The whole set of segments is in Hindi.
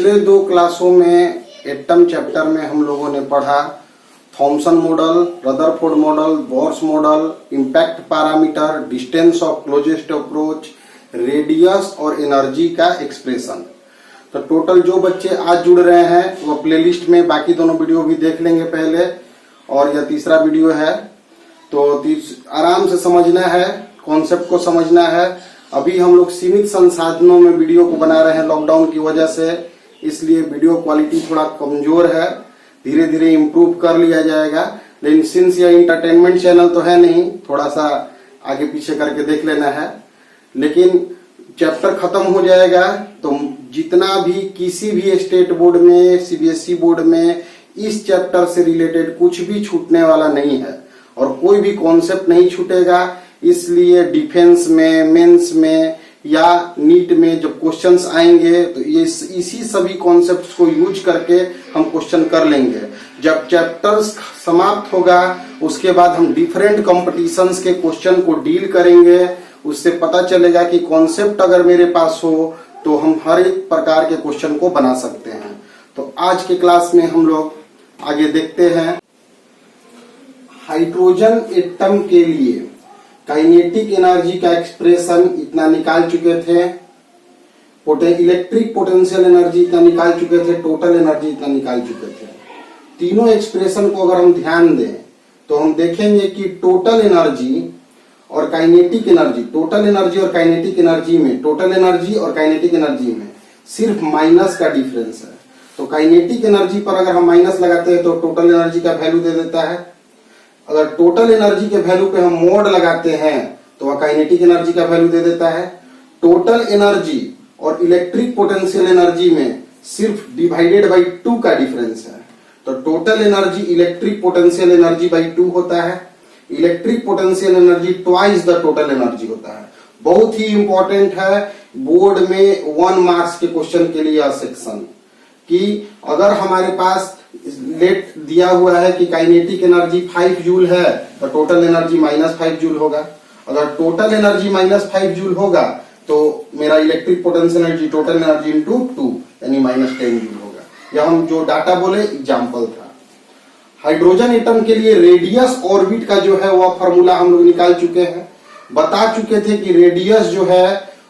पिछले 2 क्लासों में एटम चैप्टर में हम लोगों ने पढ़ा Thompson model, Rutherford model, Bohr's model, impact parameter, distance of closest approach, radius और एनर्जी का एक्सप्रेशन। तो टोटल जो बच्चे आज जुड़ रहे हैं वो प्लेलिस्ट में बाकी दोनों वीडियो भी देख लेंगे पहले, और यह तीसरा वीडियो है। तो आराम से समझना है, कॉन्सेप्ट को समझना है। अभी हम लोग सीमित संसाधनों में वीडियो को बना रहे हैं लॉकडाउन की वजह से, इसलिए वीडियो क्वालिटी थोड़ा कमजोर है। धीरे धीरे इम्प्रूव कर लिया जाएगा, लेकिन सिंस ये इंटरटेनमेंट चैनल तो है नहीं, थोड़ा सा आगे पीछे करके देख लेना है। लेकिन चैप्टर खत्म हो जाएगा तो जितना भी किसी भी स्टेट बोर्ड में, सीबीएसई बोर्ड में इस चैप्टर से रिलेटेड कुछ भी छूटने वाला नहीं है और कोई भी कॉन्सेप्ट नहीं छूटेगा। इसलिए डिफेंस में, मेंस में या नीट में जब क्वेश्चंस आएंगे तो ये इसी सभी कॉन्सेप्ट्स को यूज करके हम क्वेश्चन कर लेंगे। जब चैप्टर्स समाप्त होगा उसके बाद हम डिफरेंट कॉम्पिटिशन्स के क्वेश्चन को डील करेंगे। उससे पता चलेगा कि कॉन्सेप्ट अगर मेरे पास हो तो हम हर एक प्रकार के क्वेश्चन को बना सकते हैं। तो आज के क्लास में हम लोग आगे देखते हैं। हाइड्रोजन एटम के लिए काइनेटिक एनर्जी का एक्सप्रेशन इतना निकाल चुके थे, इलेक्ट्रिक पोटेंशियल एनर्जी इतना निकाल चुके थे, टोटल एनर्जी इतना निकाल चुके थे। तीनों एक्सप्रेशन को अगर हम ध्यान दें तो हम देखेंगे कि टोटल एनर्जी और काइनेटिक एनर्जी, टोटल एनर्जी और काइनेटिक एनर्जी में, टोटल एनर्जी और काइनेटिक एनर्जी में सिर्फ माइनस का डिफरेंस है। तो काइनेटिक एनर्जी पर अगर हम माइनस लगाते हैं तो टोटल एनर्जी का वैल्यू दे देता है। अगर टोटल एनर्जी के वैल्यू पे हम मोड लगाते हैं तो वह काइनेटिक एनर्जी का वैल्यू दे देता है। टोटल एनर्जी और इलेक्ट्रिक पोटेंशियल एनर्जी में सिर्फ डिवाइडेड बाई 2 का डिफरेंस है। तो total energy electric potential energy by 2 होता है। Electric potential energy twice the total energy होता है। बहुत ही इंपॉर्टेंट है बोर्ड में 1 मार्क्स के क्वेश्चन के लिए यह सेक्शन, कि अगर हमारे पास लेट दिया हुआ है कि काइनेटिक एनर्जी 5 जूल है तो टोटल एनर्जी -5 जूल होगा। अगर टोटल एनर्जी -5 जूल होगा तो मेरा electric potential energy total energy into 2 यानी -10 जूल होगा। यह हम जो डाटा बोले एग्जाम्पल था। हाइड्रोजन एटम के लिए रेडियस ऑर्बिट का जो है वह फॉर्मूला हम लोग निकाल चुके हैं। बता चुके थे कि रेडियस जो है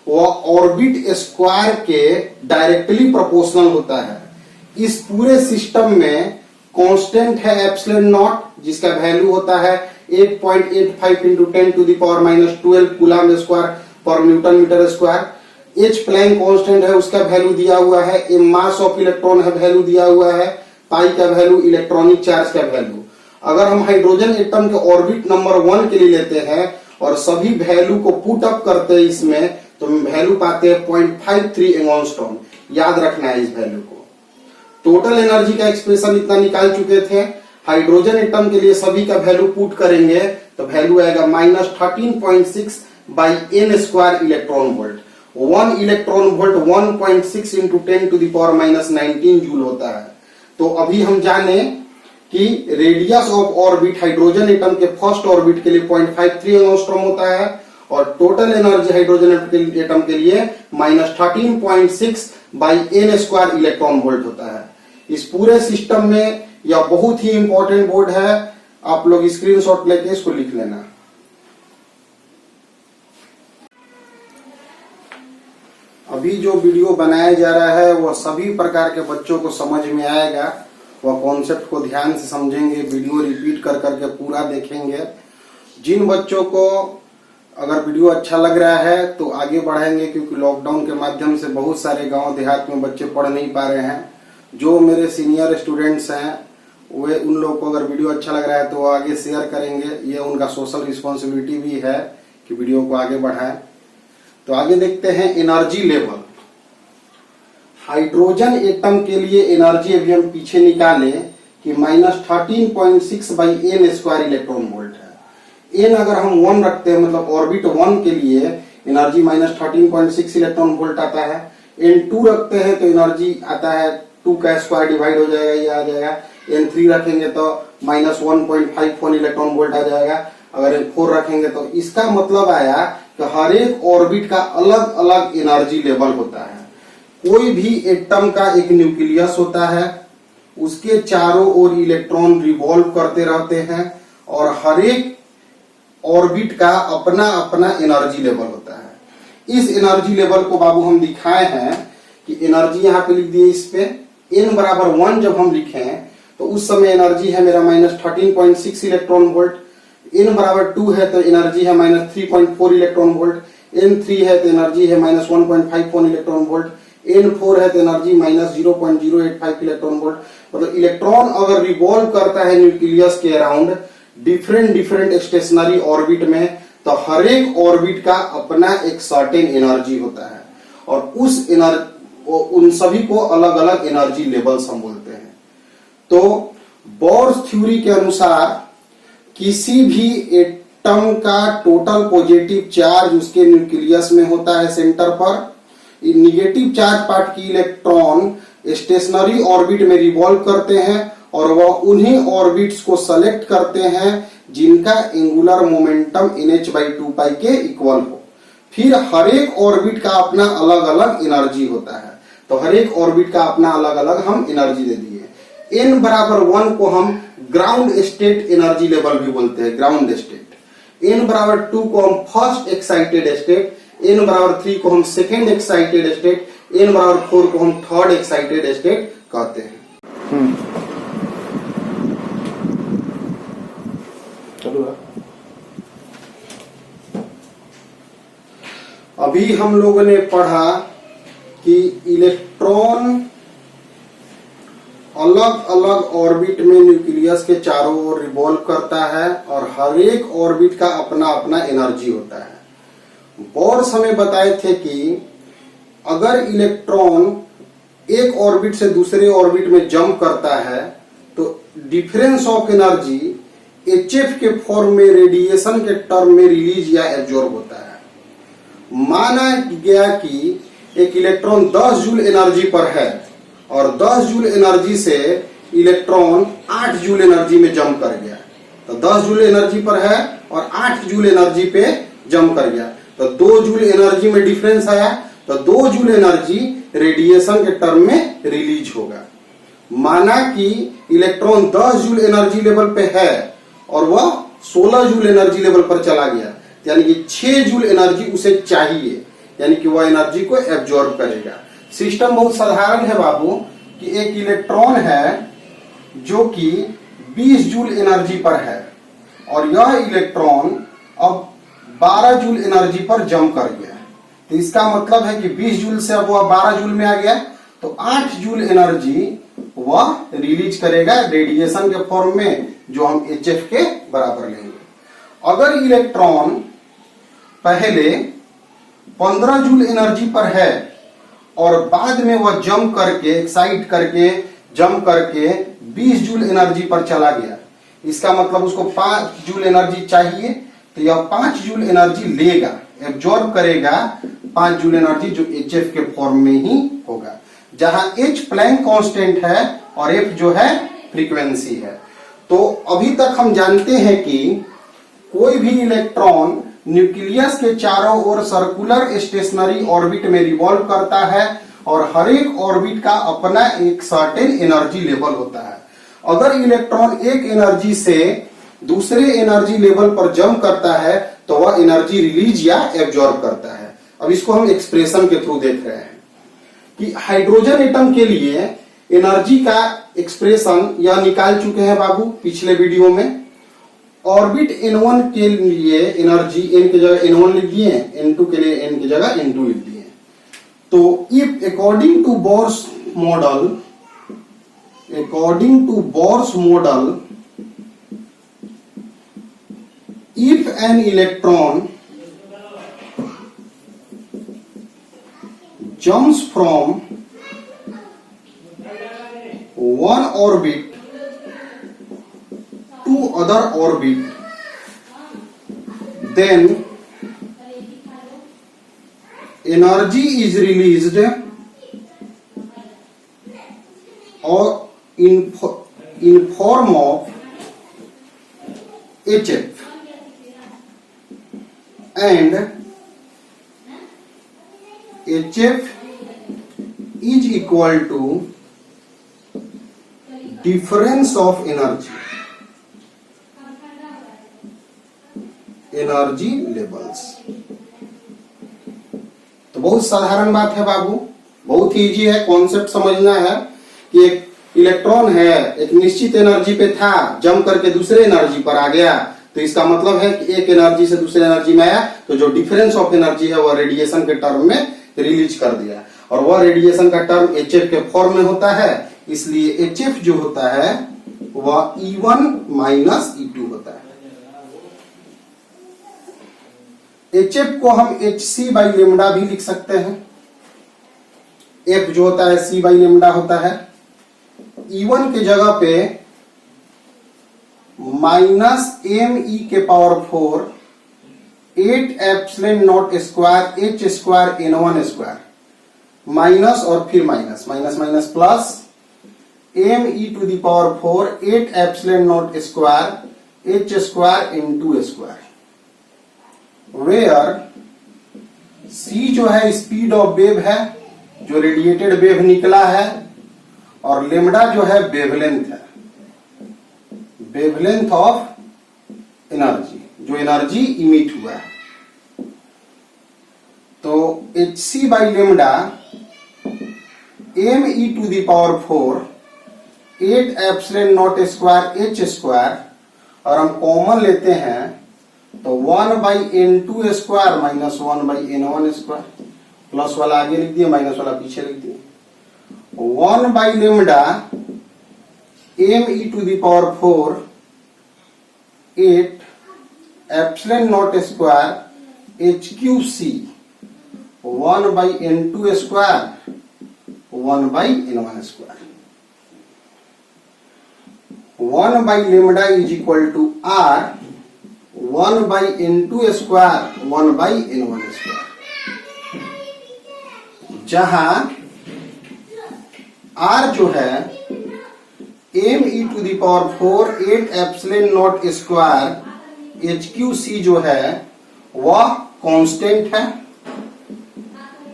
वह ऑर्बिट स्क्वायर के डायरेक्टली प्रोपोर्शनल होता है। इस पूरे सिस्टम में कांस्टेंट है एप्सिलॉन नॉट, जिसका वैल्यू होता है 8.85 into 10⁻⁻12 coulomb square per newton metre square. H Planck constant है, उसका वैल्यू दिया हुआ है। ए मास ऑफ इलेक्ट्रॉन है, वैल्यू दिया हुआ है। पाई का वैल्यू इलेक्ट्रॉनिक चार्ज का वैल्यू। अगर हम हाइड्रोजन एटम के ऑर्बिट नंबर 1 के लिए लेते हैं और सभी वैल्यू को पुट अप करते हैं इसमें, तो हम वैल्यू पाते हैं 0.53 एंगस्ट्रॉम। याद रखना है इस वैल्यू को। टोटल एनर्जी का एक्सप्रेशन इतना निकाल चुके थे। हाइड्रोजन एटम के लिए सभी का वैल्यू पुट करेंगे तो वैल्यू आएगा -13.6 by n square electron volt. 1 electron volt 1.6 into 10⁻⁻19 joule होता है। तो अभी हम जाने कि radius of orbit hydrogen atom के फर्स्ट ऑर्बिट के लिए 0.53 एंगस्ट्रॉम होता है और टोटल एनर्जी हाइड्रोजन एटम के लिए -13.6 by n square electron volt होता है। इस पूरे सिस्टम में यह बहुत ही इंपॉर्टेंट बोर्ड है, आप लोग स्क्रीनशॉट लेके इसको लिख लेना। अभी जो वीडियो बनाया जा रहा है वह सभी प्रकार के बच्चों को समझ में आएगा। वह कॉन्सेप्ट को ध्यान से समझेंगे, वीडियो रिपीट कर करके पूरा देखेंगे। जिन बच्चों को अगर वीडियो अच्छा लग रहा है तो आगे बढ़ाएंगे, क्योंकि लॉकडाउन के माध्यम से बहुत सारे गांव देहात में बच्चे पढ़ नहीं पा रहे हैं। जो मेरे सीनियर स्टूडेंट्स हैं वे, उन लोगों को अगर वीडियो अच्छा लग रहा है तो वो आगे शेयर करेंगे। ये उनका सोशल रिस्पॉन्सिबिलिटी भी है कि वीडियो को आगे बढ़ाएं। तो आगे देखते हैं एनर्जी लेवल। हाइड्रोजन एटम के लिए एनर्जी अभी हम पीछे निकाले कि -13.6 by n square electron volt है। n अगर हम 1 रखते हैं, मतलब ऑर्बिट 1 के लिए एनर्जी -13.6 इलेक्ट्रॉन वोल्ट आता है। n2 रखते हैं तो एनर्जी आता है 2 का स्क्वायर डिवाइड हो जाएगा, ये आ जाएगा। n3 रखेंगे तो -1.51 इलेक्ट्रॉन वोल्ट आ जाएगा। अगर n4 रखेंगे तो इसका मतलब आया कि हर एक ऑर्बिट का अलग अलग एनर्जी लेवल होता है। कोई भी एटम का एक न्यूक्लियस होता है, उसके चारों ओर इलेक्ट्रॉन रिवॉल्व करते रहते हैं और हर एक ऑर्बिट का अपना अपना एनर्जी लेवल होता है। इस एनर्जी लेवल को बाबू हम दिखाए हैं कि एनर्जी यहां पे लिख दिए, इस पे n बराबर 1 जब हम लिखें तो उस समय एनर्जी है मेरा -13.6 इलेक्ट्रॉन वोल्ट, n बराबर 2 है तो एनर्जी है -3.4 इलेक्ट्रॉन वोल्ट, n3 है तो एनर्जी है -1.51 इलेक्ट्रॉन वोल्ट, n4 है तो एनर्जी -0.085 इलेक्ट्रॉन वोल्ट। मतलब इलेक्ट्रॉन अगर रिवॉल्व करता है न्यूक्लियस के अराउंड डिफरेंट स्टेशनरी ऑर्बिट में, तो हर एक ऑर्बिट का अपना एक सर्टेन एनर्जी होता है और उन सभी को अलग अलग एनर्जी लेवल्स हम बोलते हैं। तो बोर्स थ्योरी के अनुसार किसी भी एटम का टोटल पॉजिटिव चार्ज उसके न्यूक्लियस में होता है सेंटर पर, निगेटिव चार्ज पार्ट की इलेक्ट्रॉन स्टेशनरी ऑर्बिट में रिवॉल्व करते हैं और वह उन्हीं ऑर्बिट्स को सेलेक्ट करते हैं जिनका एंगुलर मोमेंटम nh/2π के इक्वल हो। फिर हर एक ऑर्बिट का अपना अलग अलग एनर्जी होता है, तो हर एक ऑर्बिट का अपना अलग अलग हम एनर्जी दे दिए। n बराबर 1 को हम ग्राउंड स्टेट एनर्जी लेवल भी बोलते हैं, ग्राउंड स्टेट। n बराबर 2 को हम फर्स्ट एक्साइटेड स्टेट, n बराबर 3 को हम सेकेंड एक्साइटेड स्टेट, n बराबर 4 को हम थर्ड एक्साइटेड स्टेट कहते हैं। अभी हम लोगों ने पढ़ा कि इलेक्ट्रॉन अलग अलग ऑर्बिट में न्यूक्लियस के चारों ओर रिवॉल्व करता है और हर एक ऑर्बिट का अपना अपना एनर्जी होता है। बोर्स हमें बताए थे कि अगर इलेक्ट्रॉन एक ऑर्बिट से दूसरे ऑर्बिट में जंप करता है तो डिफरेंस ऑफ एनर्जी HF के फॉर्म में रेडिएशन के टर्म में रिलीज या एब्जॉर्ब होता है। माना गया कि एक इलेक्ट्रॉन 10 जूल एनर्जी पर है और 10 जूल एनर्जी से इलेक्ट्रॉन 8 जूल एनर्जी में जंप कर गया, तो 10 जूल एनर्जी पर है और 8 जूल एनर्जी पे जंप कर गया, तो 2 जूल एनर्जी में डिफरेंस आया, तो 2 जूल एनर्जी रेडिएशन के टर्म में रिलीज होगा। माना कि इलेक्ट्रॉन 10 जूल एनर्जी लेवल पे है और वह 16 जूल एनर्जी लेवल पर चला गया, यानी कि 6 जूल एनर्जी उसे चाहिए, यानी कि वह एनर्जी को एब्जॉर्ब करेगा। सिस्टम बहुत साधारण है बाबू कि एक इलेक्ट्रॉन है जो कि 20 जूल एनर्जी पर है और यह इलेक्ट्रॉन अब 12 जूल एनर्जी पर जंप कर गया, तो इसका मतलब है कि 20 जूल से अब वह 12 जूल में आ गया, तो 8 जूल एनर्जी वह रिलीज करेगा रेडिएशन के फॉर्म में, जो हम HF के बराबर लेंगे। अगर इलेक्ट्रॉन पहले 15 जूल एनर्जी पर है और बाद में वह जंप करके एक्साइट करके जंप करके 20 जूल एनर्जी पर चला गया, इसका मतलब उसको 5 जूल एनर्जी चाहिए, तो यह 5 जूल एनर्जी लेगा, एब्जॉर्ब करेगा 5 जूल एनर्जी, जो HF के फॉर्म में ही होगा, जहां H प्लैंक कांस्टेंट है और F जो है फ्रीक्वेंसी है। तो अभी तक हम जानते हैं कि कोई भी इलेक्ट्रॉन न्यूक्लियस के चारों ओर सर्कुलर स्टेशनरी ऑर्बिट में रिवॉल्व करता है और हर एक ऑर्बिट का अपना एक सर्टेन एनर्जी लेवल होता है। अगर इलेक्ट्रॉन एक एनर्जी से दूसरे एनर्जी लेवल पर जंप करता है तो वह एनर्जी रिलीज या एब्जॉर्ब करता है। अब इसको हम एक्सप्रेशन के थ्रू देख रहे हैं कि हाइड्रोजन एटम के लिए एनर्जी का एक्सप्रेशन यह निकाल चुके हैं बाबू पिछले वीडियो में। ऑर्बिट N1 के लिए एनर्जी n की जगह N1 लिख दिए, N2 के लिए n की जगह N2 लिख दिए। तो if according to Bohr's model if an electron jumps from one orbit to other orbit, then energy is released or in form of HF, and HF equal to difference of energy, energy levels. तो बहुत साधारण बात है बाबू, बहुत ही इजी है, कॉन्सेप्ट समझना है कि एक इलेक्ट्रॉन है, एक निश्चित एनर्जी पे था, जंप करके दूसरे एनर्जी पर आ गया, तो इसका मतलब है कि एक एनर्जी से दूसरे एनर्जी में आया, तो जो डिफरेंस ऑफ एनर्जी है वह रेडिएशन के टर्म में रिलीज कर दिया, और वह रेडिएशन का टर्म HF के फॉर्म में होता है, इसलिए HF जो होता है वह E1 माइनस E2 होता है। HF को हम Hc बाई लेमडा भी लिख सकते हैं। F जो होता है C बाई लेमडा होता है। E1 के जगह पे माइनस ME के power 4 8 epsilon naught square H square N1 square, minus और फिर minus, minus minus plus ME to the power 4 8 epsilon naught square H square N2 square, where C जो है स्पीड ऑफ वेव है, जो रेडिएटेड वेव निकला है, और लेमडा जो है वेवलेंथ है, वेवलेंथ ऑफ एनर्जी, जो एनर्जी इमिट हुआ है। तो Hc by lambda ME to the power 4 8 epsilon naught square H square, और हम कॉमन लेते हैं तो 1 by N2 square minus 1 by N1 square, plus वाला आगे लिख दिया, माइनस वाला पीछे लिख दिया, 1 by lambda ME to the power 4 8 epsilon naught square H cube C 1 by N2 square 1 by N1 square, 1 by lambda is equal to R 1 by N2 square 1 by N1 square, जहां R जो है ME to the power 4 8 epsilon naught square H cube C जो है वह कांस्टेंट है,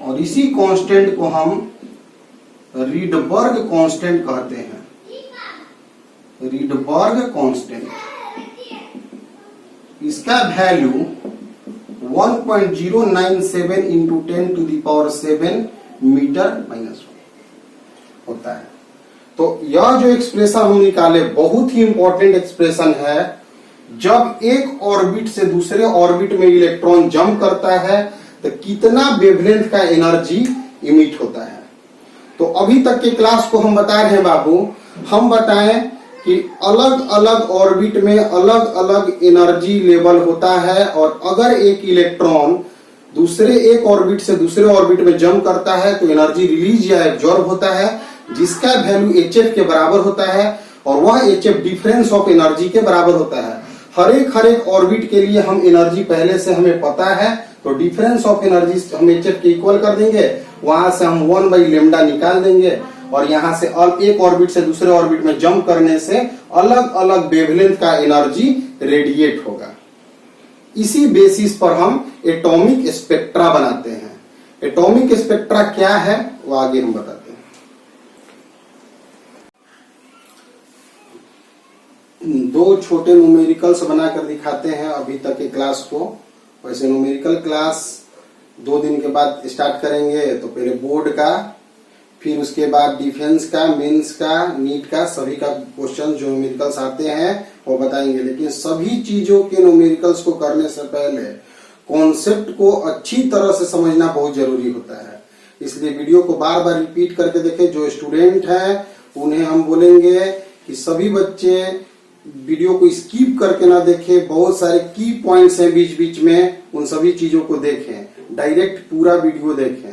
और इसी कांस्टेंट को हम रीडबर्ग कांस्टेंट कहते हैं, रीडबर्ग कांस्टेंट। इसका value 1.097 into 10 to the power 7 metre minus होता है। तो यह जो एक्सप्रेशन हम निकाले बहुत ही इंपॉर्टेंट एक्सप्रेशन है। जब एक ऑर्बिट से दूसरे ऑर्बिट में इलेक्ट्रॉन जंप करता है तो कितना वेवलेंथ का एनर्जी इमिट होता है। तो अभी तक के क्लास को हम बता रहे हैं बाबू, हम बताएं कि अलग अलग ऑर्बिट में अलग अलग एनर्जी लेवल होता है, और अगर एक इलेक्ट्रॉन दूसरे एक ऑर्बिट से दूसरे ऑर्बिट में जंप करता है तो एनर्जी रिलीज या एब्जॉर्ब होता है, जिसका वैल्यू HF के बराबर होता है, और वह HF डिफरेंस ऑफ एनर्जी के बराबर होता है। हर एक ऑर्बिट के लिए हम एनर्जी पहले से हमें पता है, तो डिफरेंस ऑफ एनर्जी हम HF के इक्वल कर देंगे, वहां से हम 1 बाई लेमडा निकाल देंगे, और यहां से एक ऑर्बिट से दूसरे ऑर्बिट में जंप करने से अलग अलग वेवलेंथ का एनर्जी रेडिएट होगा। इसी बेसिस पर हम एटॉमिक स्पेक्ट्रा बनाते हैं। एटॉमिक स्पेक्ट्रा क्या है वो आगे हम बताते हैं। दो छोटे न्यूमेरिकल्स बनाकर दिखाते हैं अभी तक के क्लास को। वैसे न्यूमेरिकल क्लास 2 दिन के बाद स्टार्ट करेंगे, तो पहले बोर्ड का, फिर उसके बाद डिफेंस का, मेंस का, नीट का, सभी का क्वेश्चन जो न्यूमेरिकल्स आते हैं वो बताएंगे। लेकिन सभी चीजों के न्यूमेरिकल्स को करने से पहले कॉन्सेप्ट को अच्छी तरह से समझना बहुत जरूरी होता है। इसलिए वीडियो को बार बार रिपीट करके देखें। जो स्टूडेंट हैं उन्हें हम बोलेंगे कि सभी बच्चे वीडियो को स्किप करके ना देखें, बहुत सारे की पॉइंट्स हैं बीच बीच में, उन सभी चीजों को देखें, डायरेक्ट पूरा वीडियो देखें।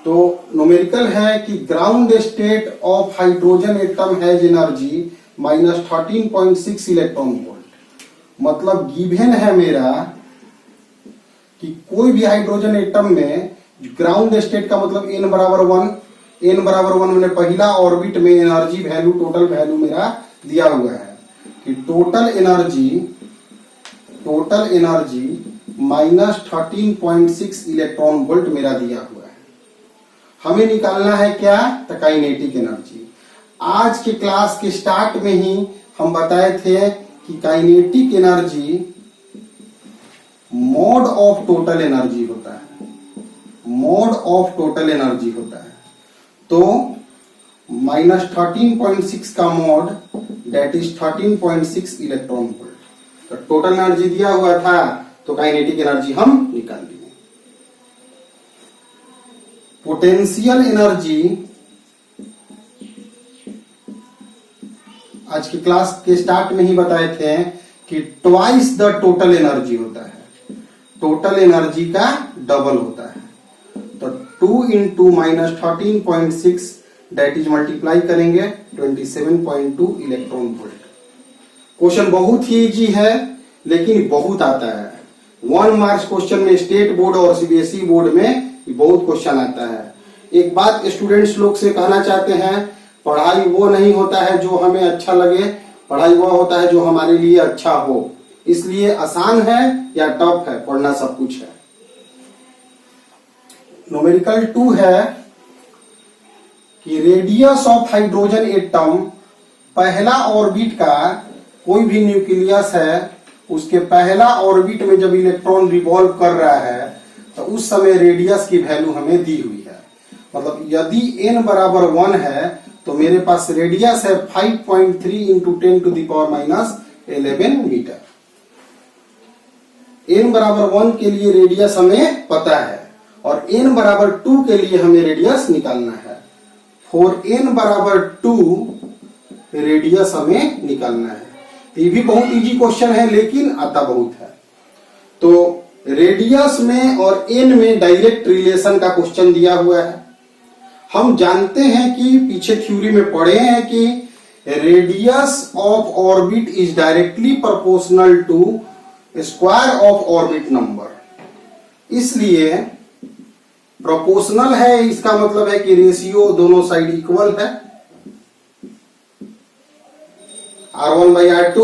तो न्यूमेरिकल है कि ground state of hydrogen atom has energy -13.6 electron volt. मतलब गिवन है मेरा कि कोई भी हाइड्रोजन एटम में ग्राउंड स्टेट का मतलब n बराबर 1, n बराबर 1 मैंने पहला ऑर्बिट में एनर्जी वैल्यू, टोटल वैल्यू मेरा दिया हुआ है कि टोटल एनर्जी -13.6 इलेक्ट्रॉन वोल्ट मेरा दिया हुआ है। हमें निकालना है क्या, तो काइनेटिक एनर्जी। आज के क्लास के स्टार्ट में ही हम बताए थे कि kinetic energy mode of total energy होता है, मोड ऑफ टोटल एनर्जी होता है। तो -13.6 का mode that is 13.6 electron volt. तो टोटल एनर्जी दिया हुआ था तो काइनेटिक एनर्जी हम निकाल लिए। पोटेंशियल एनर्जी आज की क्लास के स्टार्ट में ही बताए थे कि ट्वाइस द टोटल एनर्जी होता है, टोटल एनर्जी का डबल होता है। तो 2 into -13.6 दैट इज मल्टीप्लाई करेंगे 27.2 इलेक्ट्रॉन वोल्ट। क्वेश्चन बहुत ही इजी है लेकिन बहुत आता है। 1 मार्क्स क्वेश्चन में स्टेट बोर्ड और सीबीएसई बोर्ड में बहुत क्वेश्चन आता है। एक बात स्टूडेंट्स लोग से कहना चाहते हैं, पढ़ाई वो नहीं होता है जो हमें अच्छा लगे, पढ़ाई वो होता है जो हमारे लिए अच्छा हो। इसलिए आसान है या टफ है, पढ़ना सब कुछ है। न्यूमेरिकल 2 है कि रेडियस ऑफ हाइड्रोजन एटम, पहला ऑर्बिट का कोई भी न्यूक्लियस है उसके पहला ऑर्बिट में जब इलेक्ट्रॉन रिवॉल्व कर रहा है तो उस समय रेडियस की वैल्यू हमें दी हुई है। मतलब यदि n बराबर 1 है तो मेरे पास रेडियस है 5.3 into 10⁻11 मीटर। n बराबर 1 के लिए रेडियस हमें पता है और n बराबर 2 के लिए हमें रेडियस निकालना है। फॉर n बराबर 2 रेडियस हमें निकालना है। ये भी बहुत इजी क्वेश्चन है लेकिन आता बहुत है। तो रेडियस में और n में डायरेक्ट रिलेशन का क्वेश्चन दिया हुआ है। हम जानते हैं कि पीछे थ्योरी में पढ़े हैं कि radius of orbit is directly proportional to square of orbit number. इसलिए प्रोपोर्शनल है, इसका मतलब है कि रेशियो दोनों साइड इक्वल है। R1/R2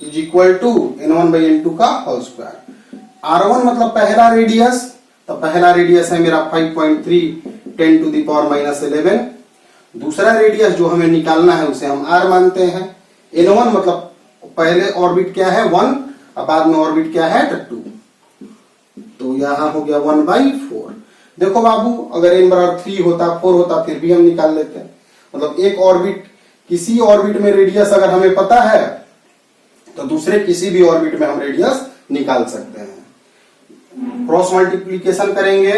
is equal to N1/N2 का होल स्क्वायर। R1 मतलब पहला रेडियस, तो पहला रेडियस है मेरा 5.3 10⁻11। दूसरा रेडियस जो हमें निकालना है उसे हम R मानते हैं। N1 मतलब पहले ऑर्बिट क्या है 1 और बाद में ऑर्बिट क्या है 2। तो यहां हो गया 1/4। देखो बाबू, अगर n बराबर 3 होता 4 होता फिर भी हम निकाल लेते हैं। मतलब एक ऑर्बिट, किसी ऑर्बिट में रेडियस अगर हमें पता है तो दूसरे किसी भी ऑर्बिट में हम रेडियस निकाल सकते हैं। क्रॉस मल्टीप्लीकेशन करेंगे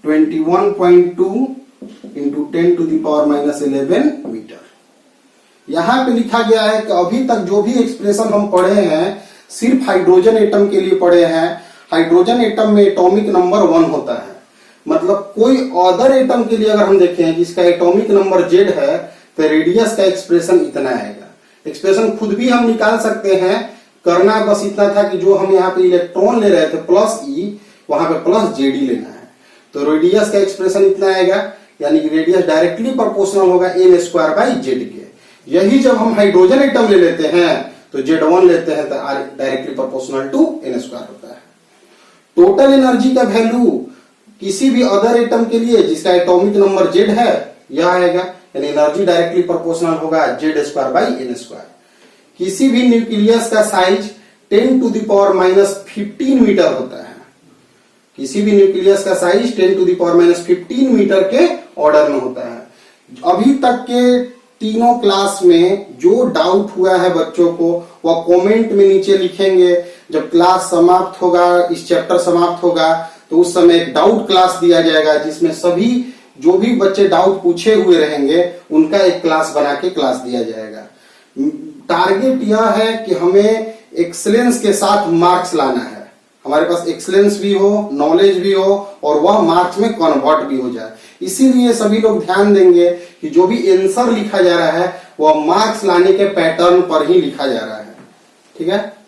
21.2 into 10⁻11 मीटर। यहां पे लिखा गया है कि अभी तक जो भी एक्सप्रेशन हम पढ़े हैं सिर्फ हाइड्रोजन एटम के लिए पढ़े हैं। हाइड्रोजन एटम में एटॉमिक नंबर 1 होता है। मतलब कोई अदर एटम के लिए अगर हम देखें जिसका एटॉमिक नंबर Z है तो रेडियस का एक्सप्रेशन इतना आएगा। एक्सप्रेशन खुद भी हम निकाल सकते हैं, करना बस इतना था कि जो हम यहाँ पे इलेक्ट्रॉन ले रहे थे +E, वहां पे +ZD लेना है। तो रेडियस का एक्सप्रेशन इतना आएगा, यानी कि रेडियस डायरेक्टली प्रोपोर्शनल होगा n² के। यही जब हम हाइड्रोजन एटम ले लेते हैं तो Z1 लेते हैं तो डायरेक्टली प्रोपोर्शनल टू n² होता है। टोटल एनर्जी का वैल्यू किसी भी अदर एटम के लिए जिसका एटॉमिक नंबर Z है यह आएगा, यानी एनर्जी डायरेक्टली प्रोपोर्शनल होगा Z²/n²। किसी भी न्यूक्लियस का साइज 10⁻15 मीटर होता है। किसी भी न्यूक्लियस का साइज 10⁻15 मीटर के ऑर्डर में होता है। अभी तक के तीनों क्लास में जो डाउट हुआ है बच्चों को वह कमेंट में नीचे लिखेंगे। जब क्लास समाप्त होगा, इस चैप्टर समाप्त होगा तो उस समय एक डाउट क्लास दिया जाएगा जिसमें सभी जो भी बच्चे डाउट पूछे हुए रहेंगे उनका एक क्लास बना के क्लास दिया जाएगा। टारगेट यह है कि हमें एक्सीलेंस के साथ मार्क्स लाना है। हमारे पास एक्सीलेंस भी हो, नॉलेज भी हो और वह मार्क्स में कन्वर्ट भी हो जाए। इसीलिए सभी लोग ध्यान देंगे कि जो भी आंसर लिखा जा रहा है वह मार्क्स लाने के पैटर्न पर ही लिखा जा रहा है। ठीक है।